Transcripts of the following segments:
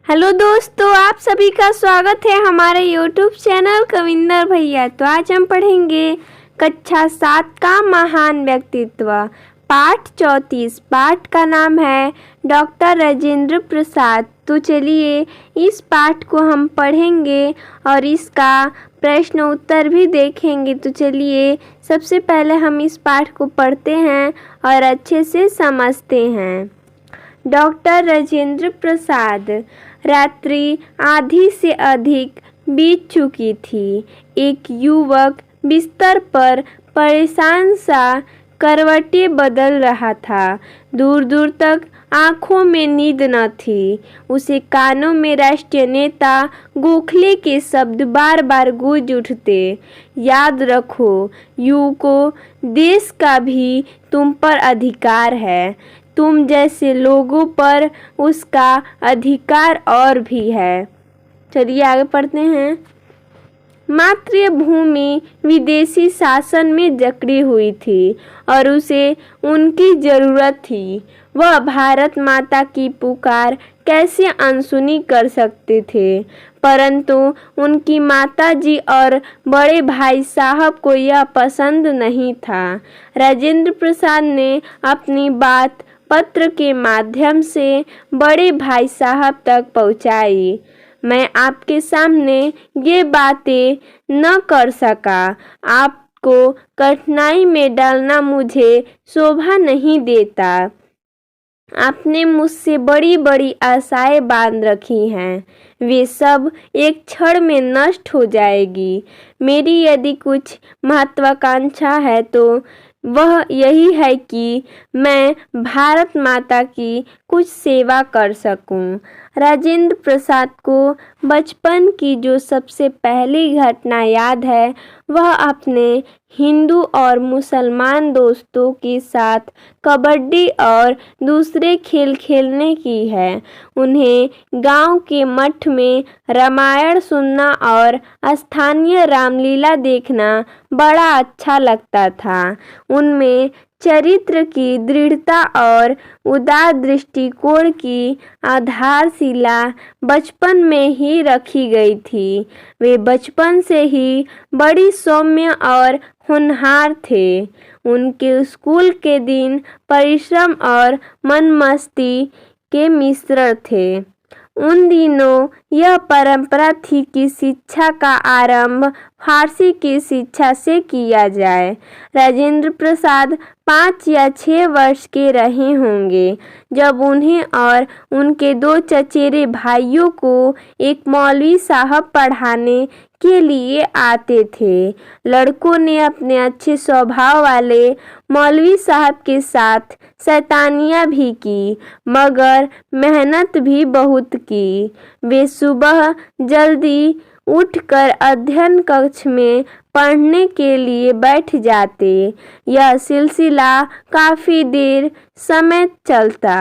Hello दोस्तों, आप सभी का स्वागत है हमारे यूट्यूब चैनल कविंदर भैया। तो आज हम पढ़ेंगे कक्षा 7 का महान व्यक्तित्व, पाठ 34। पाठ का नाम है डॉक्टर राजेंद्र प्रसाद। तो चलिए इस पाठ को हम पढ़ेंगे और इसका प्रश्न उत्तर भी देखेंगे। तो चलिए सबसे पहले हम इस पाठ को पढ़ते हैं और अच्छे से समझते हैं। डॉक्टर राजेंद्र प्रसाद। रात्रि आधी से अधिक बीत चुकी थी। एक युवक बिस्तर पर परेशान सा करवटें बदल रहा था। दूर दूर तक आंखों में नींद न थी। उसे कानों में राष्ट्रीय नेता गोखले के शब्द बार बार गूंज उठते। याद रखो, युवकों, देश का भी तुम पर अधिकार है। तुम जैसे लोगों पर उसका अधिकार और भी है। चलिए आगे पढ़ते हैं। मातृभूमि विदेशी शासन में जकड़ी हुई थी और उसे उनकी ज़रूरत थी। वह भारत माता की पुकार कैसे अनसुनी कर सकते थे, परंतु उनकी माताजी और बड़े भाई साहब को यह पसंद नहीं था। राजेंद्र प्रसाद ने अपनी बात पत्र के माध्यम से बड़े भाई साहब तक पहुंचाई। मैं आपके सामने ये बातें न कर सका। आपको कठिनाई में डालना मुझे शोभा नहीं देता। आपने मुझसे बड़ी बड़ी आशाएं बांध रखी हैं, वे सब एक क्षण में नष्ट हो जाएगी। मेरी यदि कुछ महत्वाकांक्षा है तो वह यही है कि मैं भारत माता की कुछ सेवा कर सकूं। राजेंद्र प्रसाद को बचपन की जो सबसे पहली घटना याद है वह अपने हिंदू और मुसलमान दोस्तों के साथ कबड्डी और दूसरे खेल खेलने की है। उन्हें गांव के मठ में रामायण सुनना और स्थानीय रामलीला देखना बड़ा अच्छा लगता था। उनमें चरित्र की दृढ़ता और उदार दृष्टिकोण की आधारशिला बचपन में ही रखी गई थी। वे बचपन से ही बड़ी सौम्य और होनहार थे। उनके स्कूल के दिन परिश्रम और मनमस्ती के मिश्रण थे। उन दिनों यह परंपरा थी कि शिक्षा का आरंभ फारसी की शिक्षा से किया जाए। राजेंद्र प्रसाद 5 या 6 वर्ष के रहे होंगे जब उन्हें और उनके 2 चचेरे भाइयों को एक मौलवी साहब पढ़ाने के लिए आते थे। लड़कों ने अपने अच्छे स्वभाव वाले मौलवी साहब के साथ शैतानियाँ भी की, मगर मेहनत भी बहुत की। वे सुबह जल्दी उठकर अध्ययन कक्ष में पढ़ने के लिए बैठ जाते। यह सिलसिला काफ़ी देर समय चलता।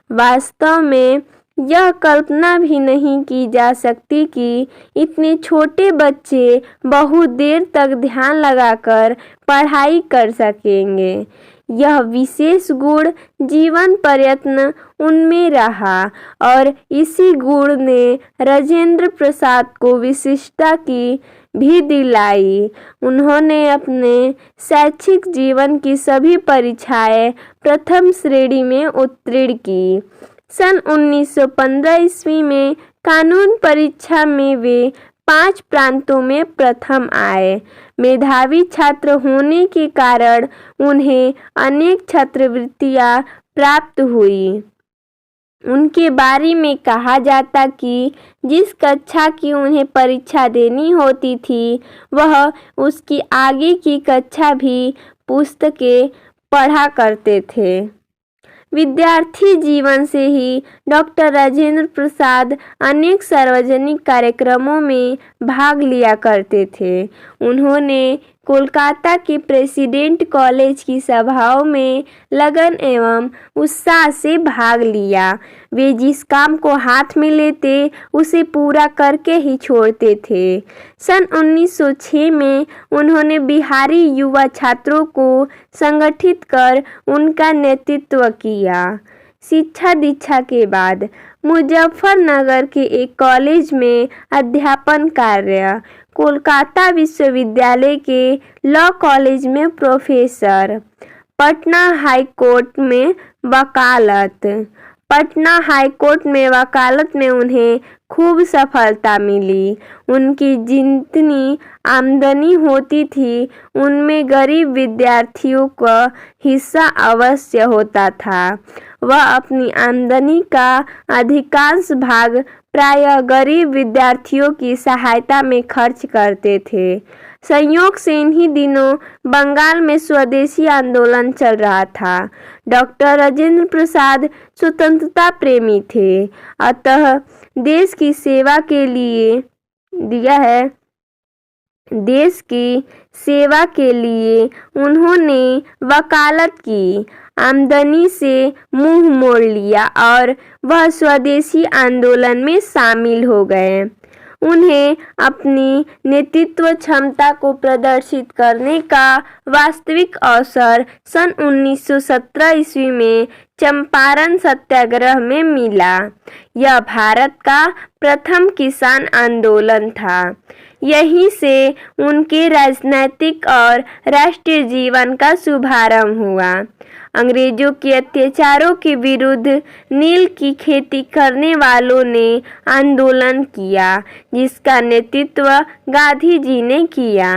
वास्तव में यह कल्पना भी नहीं की जा सकती कि इतने छोटे बच्चे बहुत देर तक ध्यान लगाकर पढ़ाई कर सकेंगे। यह विशेष गुण जीवन पर्यंत उनमें रहा और इसी गुण ने राजेंद्र प्रसाद को विशिष्टता की भी दिलाई। उन्होंने अपने शैक्षिक जीवन की सभी परीक्षाएं प्रथम श्रेणी में उत्तीर्ण की। सन 1915 ईस्वी में कानून परीक्षा में वे 5 प्रांतों में प्रथम आए। मेधावी छात्र होने के कारण उन्हें अनेक छात्रवृत्तियां प्राप्त हुई। उनके बारे में कहा जाता कि जिस कक्षा की उन्हें परीक्षा देनी होती थी वह उसकी आगे की कक्षा भी पुस्तकें पढ़ा करते थे। विद्यार्थी जीवन से ही डॉक्टर राजेंद्र प्रसाद अनेक सार्वजनिक कार्यक्रमों में भाग लिया करते थे। उन्होंने कोलकाता के प्रेसिडेंट कॉलेज की सभाओं में लगन एवं उत्साह से भाग लिया। वे जिस काम को हाथ में लेते उसे पूरा करके ही छोड़ते थे। सन 1906 में उन्होंने बिहारी युवा छात्रों को संगठित कर उनका नेतृत्व किया। शिक्षा दीक्षा के बाद मुजफ्फरनगर के एक कॉलेज में अध्यापन कार्य, कोलकाता विश्वविद्यालय के लॉ कॉलेज में प्रोफेसर, पटना हाई कोर्ट में वकालत। पटना हाई कोर्ट में वकालत में उन्हें खूब सफलता मिली। उनकी जितनी आमदनी होती थी उनमें गरीब विद्यार्थियों का हिस्सा अवश्य होता था। वह अपनी आमदनी का अधिकांश भाग प्रायः गरीब विद्यार्थियों की सहायता में खर्च करते थे। संयोग से इन्हीं दिनों बंगाल में स्वदेशी आंदोलन चल रहा था। डॉक्टर राजेंद्र प्रसाद स्वतंत्रता प्रेमी थे, अतः देश की सेवा के लिए उन्होंने वकालत की आमदनी से मुंह मोड़ लिया और वह स्वदेशी आंदोलन में शामिल हो गए। उन्हें अपनी नेतृत्व क्षमता को प्रदर्शित करने का वास्तविक अवसर सन 1917 ईस्वी में चंपारण सत्याग्रह में मिला। यह भारत का प्रथम किसान आंदोलन था। यहीं से उनके राजनैतिक और राष्ट्रीय जीवन का शुभारंभ हुआ। अंग्रेजों के अत्याचारों के विरुद्ध नील की खेती करने वालों ने आंदोलन किया, जिसका नेतृत्व गांधी जी ने किया।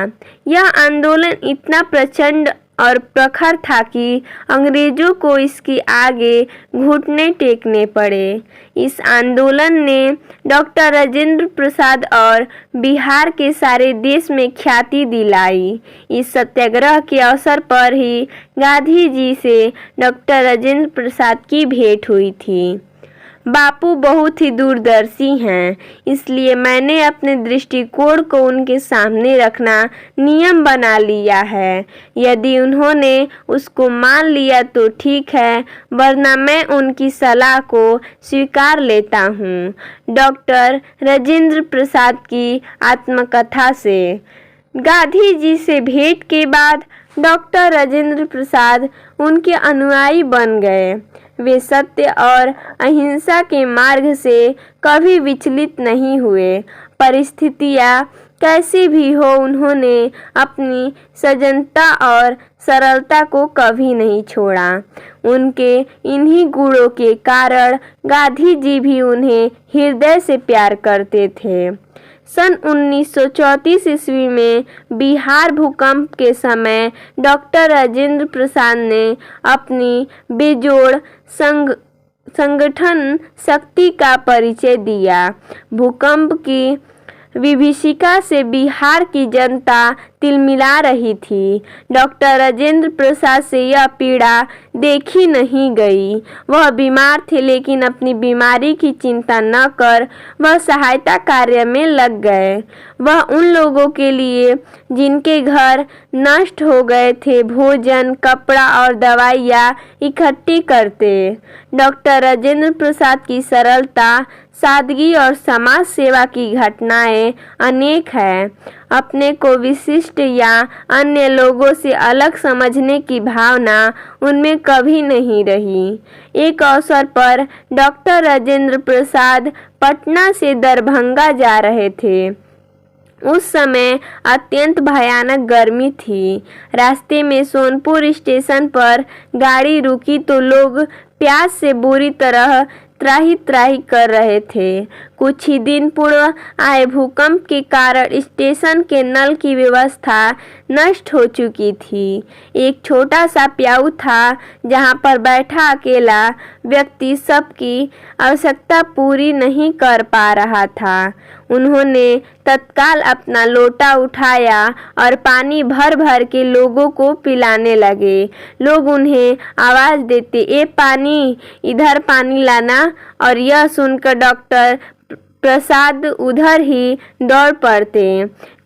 यह आंदोलन इतना प्रचंड और प्रखर था कि अंग्रेजों को इसके आगे घुटने टेकने पड़े। इस आंदोलन ने डॉक्टर राजेंद्र प्रसाद और बिहार के सारे देश में ख्याति दिलाई। इस सत्याग्रह के अवसर पर ही गांधी जी से डॉक्टर राजेंद्र प्रसाद की भेंट हुई थी। बापू बहुत ही दूरदर्शी हैं, इसलिए मैंने अपने दृष्टिकोण को उनके सामने रखना नियम बना लिया है। यदि उन्होंने उसको मान लिया तो ठीक है, वरना मैं उनकी सलाह को स्वीकार लेता हूँ। डॉक्टर राजेंद्र प्रसाद की आत्मकथा से। गांधी जी से भेंट के बाद डॉक्टर राजेंद्र प्रसाद उनके अनुयायी बन गए। वे सत्य और अहिंसा के मार्ग से कभी विचलित नहीं हुए। परिस्थितियाँ कैसी भी हो, उन्होंने अपनी सजनता और सरलता को कभी नहीं छोड़ा। उनके इन्हीं गुणों के कारण गांधी जी भी उन्हें हृदय से प्यार करते थे। सन 1934 ईस्वी में बिहार भूकंप के समय डॉक्टर राजेंद्र प्रसाद ने अपनी बेजोड़ संगठन शक्ति का परिचय दिया। भूकंप की विभीषिका से बिहार की जनता तिलमिला रही थी। डॉक्टर राजेंद्र प्रसाद से यह पीड़ा देखी नहीं गई। वह बीमार थे, लेकिन अपनी बीमारी की चिंता न कर वह सहायता कार्य में लग गए। वह उन लोगों के लिए जिनके घर नष्ट हो गए थे भोजन, कपड़ा और दवाइयाँ इकट्ठी करते। डॉक्टर राजेंद्र प्रसाद की सरलता, सादगी और समाज सेवा की घटनाएं अनेक हैं। अपने को विशिष्ट या अन्य लोगों से अलग समझने की भावना उनमें कभी नहीं रही। एक अवसर पर डॉक्टर राजेंद्र प्रसाद पटना से दरभंगा जा रहे थे। उस समय अत्यंत भयानक गर्मी थी। रास्ते में सोनपुर स्टेशन पर गाड़ी रुकी तो लोग प्यास से बुरी तरह त्राही त्राही कर रहे थे। कुछ ही दिन पूर्व आए भूकंप के कारण स्टेशन के नल की व्यवस्था नष्ट हो चुकी थी। एक छोटा सा प्याऊ था जहां पर बैठा अकेला व्यक्ति सबकी आवश्यकता पूरी नहीं कर पा रहा था। उन्होंने तत्काल अपना लोटा उठाया और पानी भर भर के लोगों को पिलाने लगे। लोग उन्हें आवाज़ देते, ए पानी, इधर पानी लाना। और यह सुनकर डॉक्टर प्रसाद उधर ही दौड़ पड़ते।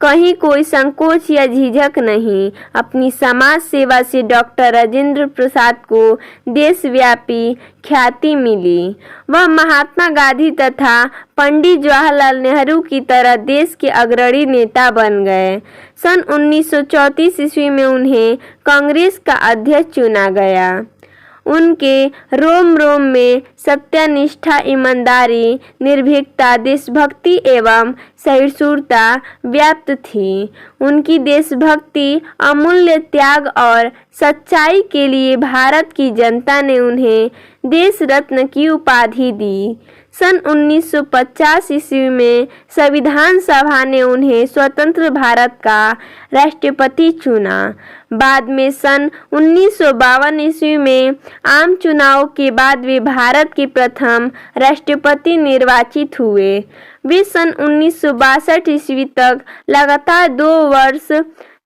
कहीं कोई संकोच या झिझक नहीं। अपनी समाज सेवा से डॉक्टर राजेंद्र प्रसाद को देशव्यापी ख्याति मिली। वह महात्मा गांधी तथा पंडित जवाहरलाल नेहरू की तरह देश के अग्रणी नेता बन गए। सन 1934 ईस्वी में उन्हें कांग्रेस का अध्यक्ष चुना गया। उनके रोम रोम में सत्यनिष्ठा, ईमानदारी, निर्भीकता, देशभक्ति एवं सहिष्णुता व्याप्त थी। उनकी देशभक्ति, अमूल्य त्याग और सच्चाई के लिए भारत की जनता ने उन्हें देश रत्न की उपाधि दी। सन 1950 ईस्वी में संविधान सभा ने उन्हें स्वतंत्र भारत का राष्ट्रपति चुना। बाद में सन 1952 ईस्वी में आम चुनाव के बाद वे भारत के प्रथम राष्ट्रपति निर्वाचित हुए। वे सन 1962 ईस्वी तक लगातार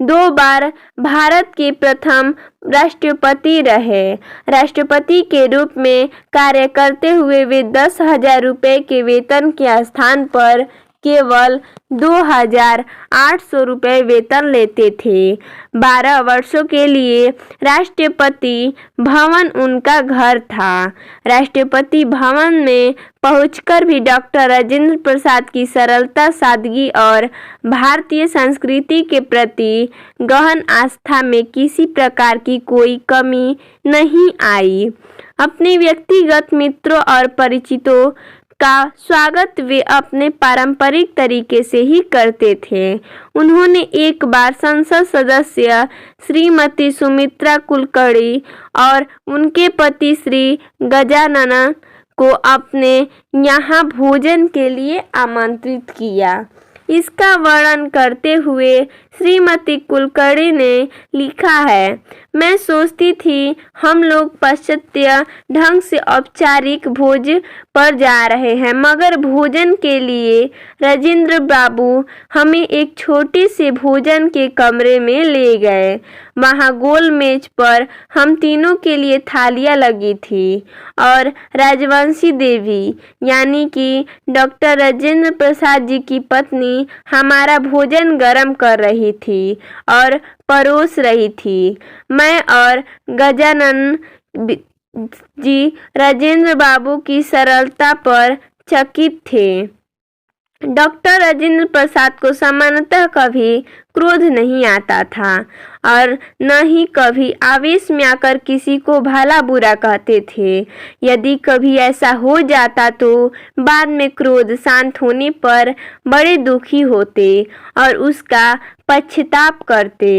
2 बार भारत के प्रथम राष्ट्रपति रहे। राष्ट्रपति के रूप में कार्य करते हुए वे 10,000 रुपये के वेतन के स्थान पर केवल 2,800 रुपये वेतन लेते थे। 12 वर्षों के लिए राष्ट्रपति भवन उनका घर था। राष्ट्रपति भवन में पहुंचकर भी डॉक्टर राजेंद्र प्रसाद की सरलता, सादगी और भारतीय संस्कृति के प्रति गहन आस्था में किसी प्रकार की कोई कमी नहीं आई। अपने व्यक्तिगत मित्रों और परिचितों का स्वागत वे अपने पारंपरिक तरीके से ही करते थे। उन्होंने एक बार संसद सदस्य श्रीमती सुमित्रा कुलकर्णी और उनके पति श्री गजानन को अपने यहाँ भोजन के लिए आमंत्रित किया। इसका वर्णन करते हुए श्रीमती कुलकर्णी ने लिखा है, मैं सोचती थी हम लोग पाश्चात्य ढंग से औपचारिक भोज पर जा रहे हैं, मगर भोजन के लिए राजेंद्र बाबू हमें एक छोटे से भोजन के कमरे में ले गए। वहाँ गोल मेज पर हम तीनों के लिए थालियाँ लगी थी और राजवंशी देवी यानी कि डॉक्टर राजेंद्र प्रसाद जी की पत्नी हमारा भोजन गर्म कर रही थी और परोस रही थी। मैं और गजानन जी राजेंद्र बाबू की सरलता पर चकित थे। डॉक्टर राजेंद्र प्रसाद को सामान्यतः कभी क्रोध नहीं आता था और न ही कभी आवेश में आकर किसी को भला बुरा कहते थे। यदि कभी ऐसा हो जाता तो बाद में क्रोध शांत होने पर बड़े दुखी होते और उसका पश्चाताप करते।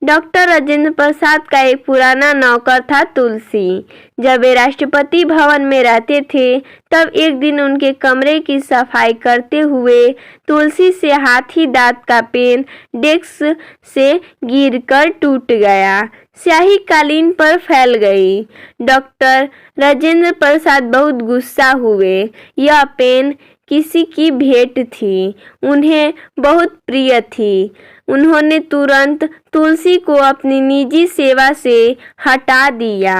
डॉक्टर राजेंद्र प्रसाद का एक पुराना नौकर था तुलसी। जब वे राष्ट्रपति भवन में रहते थे तब एक दिन उनके कमरे की सफाई करते हुए तुलसी से हाथी दांत का पेन डेस्क से गिरकर टूट गया। स्याही कालीन पर फैल गई। डॉक्टर राजेंद्र प्रसाद बहुत गुस्सा हुए। यह पेन किसी की भेंट थी, उन्हें बहुत प्रिय थी। उन्होंने तुरंत तुलसी को अपनी निजी सेवा से हटा दिया।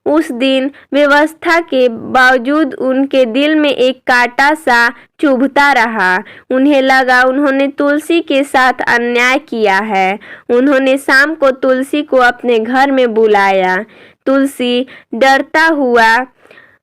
उस दिन व्यवस्था के बावजूद उनके दिल में एक कांटा सा चुभता रहा। उन्हें लगा उन्होंने तुलसी के साथ अन्याय किया है। उन्होंने शाम को तुलसी को अपने घर में बुलाया। तुलसी डरता हुआ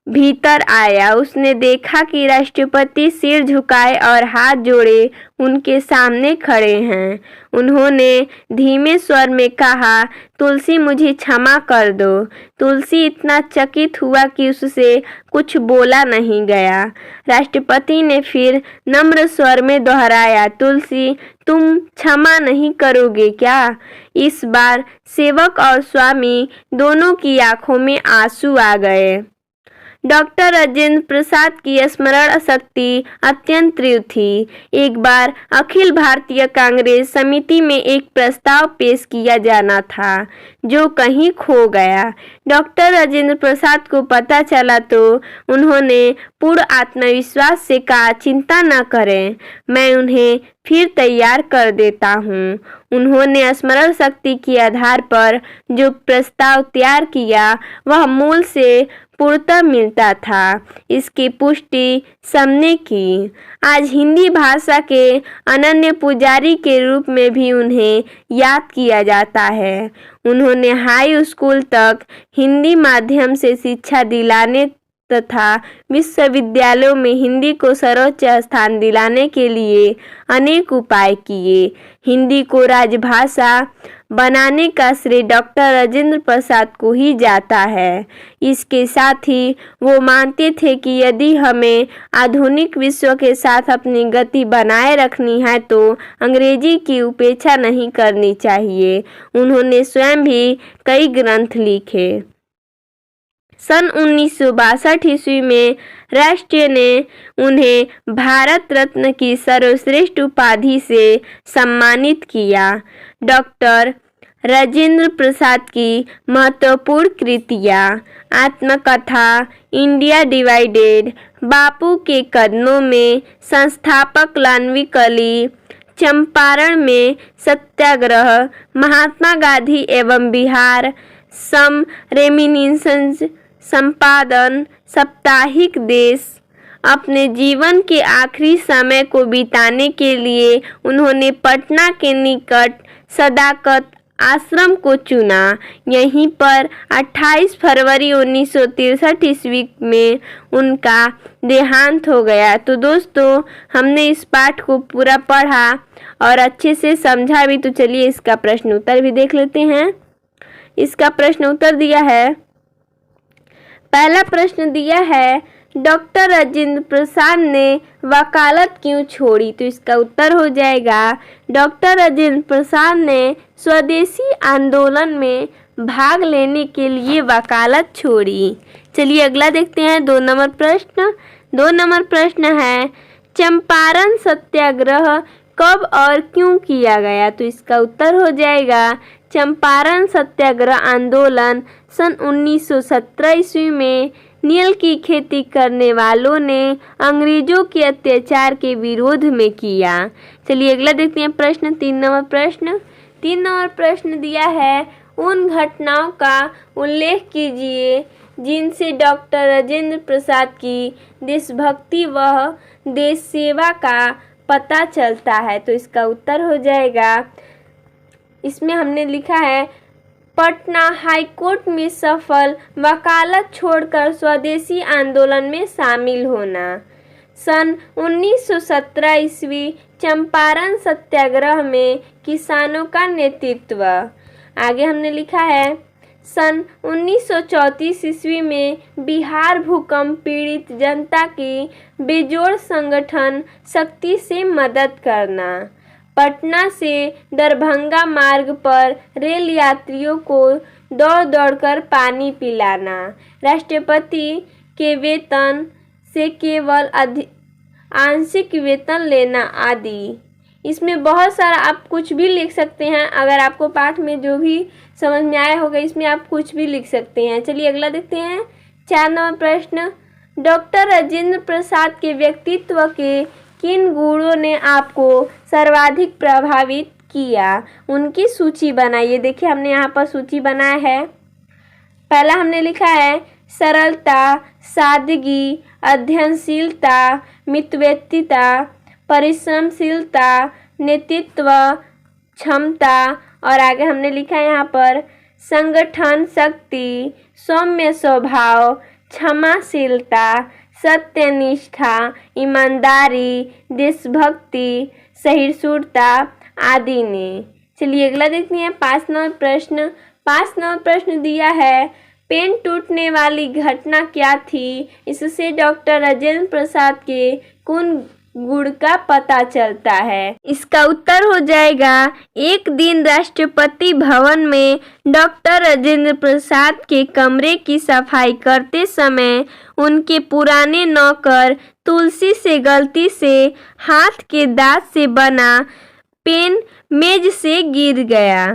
भीतर आया। उसने देखा कि राष्ट्रपति सिर झुकाए और हाथ जोड़े उनके सामने खड़े हैं। उन्होंने धीमे स्वर में कहा, तुलसी मुझे क्षमा कर दो। तुलसी इतना चकित हुआ कि उससे कुछ बोला नहीं गया। राष्ट्रपति ने फिर नम्र स्वर में दोहराया, तुलसी तुम क्षमा नहीं करोगे क्या? इस बार सेवक और स्वामी दोनों की आंखों में आंसू आ गए। डॉक्टर राजेंद्र प्रसाद की स्मरण शक्ति अत्यंत तीव्र थी। एक बार अखिल भारतीय कांग्रेस समिति में एक प्रस्ताव पेश किया जाना था जो कहीं खो गया। डॉक्टर राजेंद्र प्रसाद को पता चला तो उन्होंने पूर्ण आत्मविश्वास से कहा, चिंता न करें, मैं उन्हें फिर तैयार कर देता हूँ। उन्होंने स्मरण शक्ति के आधार पर जो प्रस्ताव तैयार किया वह मूल से पूर्णतः मिलता था। इसकी पुष्टि सबने की। आज हिंदी भाषा के अनन्य पुजारी के रूप में भी उन्हें याद किया जाता है। उन्होंने हाई स्कूल तक हिंदी माध्यम से शिक्षा दिलाने तथा विश्वविद्यालयों में हिंदी को सर्वोच्च स्थान दिलाने के लिए अनेक उपाय किए। हिंदी को राजभाषा बनाने का श्रेय डॉक्टर राजेंद्र प्रसाद को ही जाता है। इसके साथ ही वो मानते थे कि यदि हमें आधुनिक विश्व के साथ अपनी गति बनाए रखनी है तो अंग्रेजी की उपेक्षा नहीं करनी चाहिए। उन्होंने स्वयं भी कई ग्रंथ लिखे। सन 1962 ईस्वी में राष्ट्र ने उन्हें भारत रत्न की सर्वश्रेष्ठ उपाधि से सम्मानित किया। डॉक्टर राजेंद्र प्रसाद की महत्वपूर्ण कृतियाँ आत्मकथा, इंडिया डिवाइडेड, बापू के कदमों में, संस्थापक लालवी कली, चंपारण में सत्याग्रह, महात्मा गांधी एवं बिहार, सम रेमिनिसेंस, संपादन, साप्ताहिक देश। अपने जीवन के आखिरी समय को बिताने के लिए उन्होंने पटना के निकट सदाकत आश्रम को चुना। यहीं पर 28 फरवरी 1963 ईस्वी में उनका देहांत हो गया। तो दोस्तों, हमने इस पाठ को पूरा पढ़ा और अच्छे से समझा भी। तो चलिए इसका प्रश्न उत्तर भी देख लेते हैं। इसका प्रश्न उत्तर दिया है, पहला प्रश्न दिया है, डॉक्टर राजेंद्र प्रसाद ने वकालत क्यों छोड़ी? तो इसका उत्तर हो जाएगा, डॉक्टर राजेंद्र प्रसाद ने स्वदेशी आंदोलन में भाग लेने के लिए वकालत छोड़ी। चलिए अगला देखते हैं 2 नंबर प्रश्न। 2 नंबर प्रश्न है, चंपारण सत्याग्रह कब और क्यों किया गया? तो इसका उत्तर हो जाएगा, चंपारण सत्याग्रह आंदोलन सन 1917 ईस्वी में नील की खेती करने वालों ने अंग्रेजों के अत्याचार के विरोध में किया। चलिए अगला देखते हैं प्रश्न 3 नंबर प्रश्न। 3 नंबर प्रश्न दिया है, उन घटनाओं का उल्लेख कीजिए जिनसे डॉक्टर राजेंद्र प्रसाद की देशभक्ति व देश सेवा का पता चलता है। तो इसका उत्तर हो जाएगा, इसमें हमने लिखा है, पटना हाईकोर्ट में सफल वकालत छोड़कर स्वदेशी आंदोलन में शामिल होना, सन 1917 ईस्वी चंपारण सत्याग्रह में किसानों का नेतृत्व। आगे हमने लिखा है, सन 1934 ईस्वी में बिहार भूकंप पीड़ित जनता की बेजोड़ संगठन शक्ति से मदद करना, पटना से दरभंगा मार्ग पर रेल यात्रियों को दौड़ दौड़कर पानी पिलाना, राष्ट्रपति के वेतन से केवल आंशिक वेतन लेना आदि। इसमें बहुत सारा आप कुछ भी लिख सकते हैं। अगर आपको पाठ में जो भी समझ में आया होगा इसमें आप कुछ भी लिख सकते हैं। चलिए अगला देखते हैं 4 नंबर प्रश्न, डॉक्टर राजेंद्र प्रसाद के व्यक्तित्व के किन गुणों ने आपको सर्वाधिक प्रभावित किया? उनकी सूची बनाइए। देखिए हमने यहाँ पर सूची बनाया है। पहला हमने लिखा है, सरलता, सादगी, अध्ययनशीलता, मितव्ययिता, परिश्रमशीलता, नेतृत्व क्षमता। और आगे हमने लिखा है यहाँ पर, संगठन शक्ति, सौम्य स्वभाव, क्षमाशीलता, सत्यनिष्ठा, ईमानदारी, देशभक्ति, सहिष्णुता आदि ने। चलिए अगला देखते हैं 5 नंबर प्रश्न। 5 नंबर प्रश्न दिया है, पेन टूटने वाली घटना क्या थी? इससे डॉक्टर राजेंद्र प्रसाद के कौन गुण का पता चलता है? इसका उत्तर हो जाएगा, एक दिन राष्ट्रपति भवन में डॉक्टर राजेंद्र प्रसाद के कमरे की सफाई करते समय उनके पुराने नौकर तुलसी से गलती से हाथ के दांत से बना पेन मेज से गिर गया,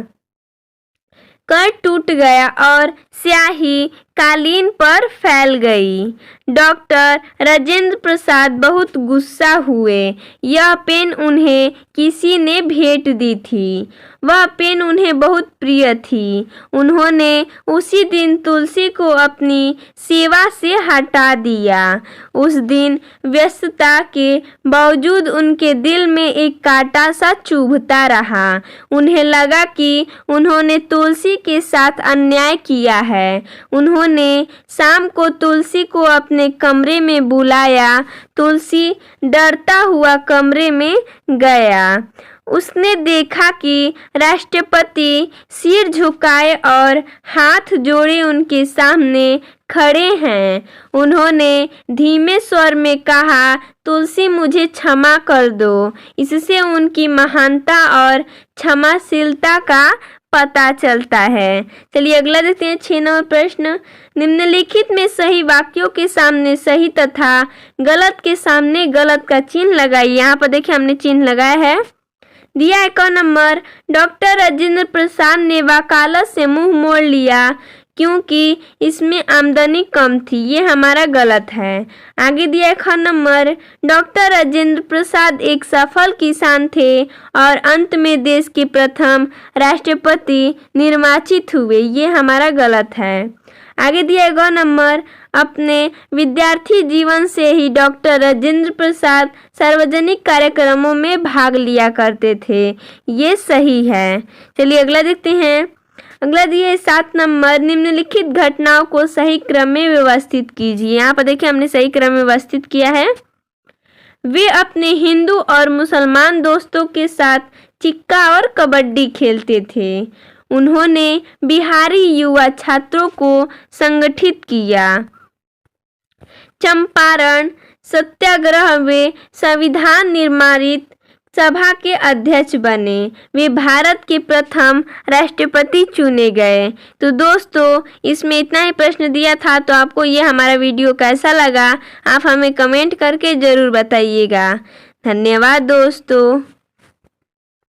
कर टूट गया और स्याही कालीन पर फैल गई। डॉक्टर राजेंद्र प्रसाद बहुत गुस्सा हुए। यह पेन उन्हें किसी ने भेंट दी थी। वह पेन उन्हें बहुत प्रिय थी। उन्होंने उसी दिन तुलसी को अपनी सेवा से हटा दिया। उस दिन व्यस्तता के बावजूद उनके दिल में एक कांटा सा चुभता रहा। उन्हें लगा कि उन्होंने तुलसी के साथ अन्याय किया है। उन्होंने शाम को तुलसी को अपने कमरे में बुलाया। तुलसी डरता हुआ कमरे में गया। उसने देखा कि राष्ट्रपति सिर झुकाए और हाथ जोड़े उनके सामने खड़े हैं। उन्होंने धीमे स्वर में कहा, तुलसी मुझे क्षमा कर दो। इससे उनकी महानता और क्षमाशीलता का पता चलता है। चलिए अगला देखते हैं 6 नंबर प्रश्न। निम्नलिखित में सही वाक्यों के सामने सही तथा गलत के सामने गलत का चिन्ह लगाइए। यहाँ पर देखिए हमने चिन्ह लगाया है। दिया है क नंबर, डॉक्टर राजेंद्र प्रसाद ने वकालत से मुंह मोड़ लिया क्योंकि इसमें आमदनी कम थी। ये हमारा गलत है। आगे दिया है ख नंबर, डॉक्टर राजेंद्र प्रसाद एक सफल किसान थे और अंत में देश के प्रथम राष्ट्रपति निर्वाचित हुए। ये हमारा गलत है। आगे दिया है ग नंबर, अपने विद्यार्थी जीवन से ही डॉक्टर राजेंद्र प्रसाद सार्वजनिक कार्यक्रमों में भाग लिया करते थे। ये सही है। चलिए अगला देखते हैं। अगला दिया है 7 नंबर, निम्नलिखित घटनाओं को सही क्रम में व्यवस्थित कीजिए। यहाँ पर देखिए हमने सही क्रम में व्यवस्थित किया है। वे अपने हिंदू और मुसलमान दोस्तों के साथ चिक्का और कबड्डी खेलते थे। उन्होंने बिहारी युवा छात्रों को संगठित किया। चंपारण सत्याग्रह वे संविधान निर्माणित सभा के अध्यक्ष बने। वे भारत के प्रथम राष्ट्रपति चुने गए। तो दोस्तों इसमें इतना ही प्रश्न दिया था। तो आपको ये हमारा वीडियो कैसा लगा आप हमें कमेंट करके ज़रूर बताइएगा। धन्यवाद दोस्तों।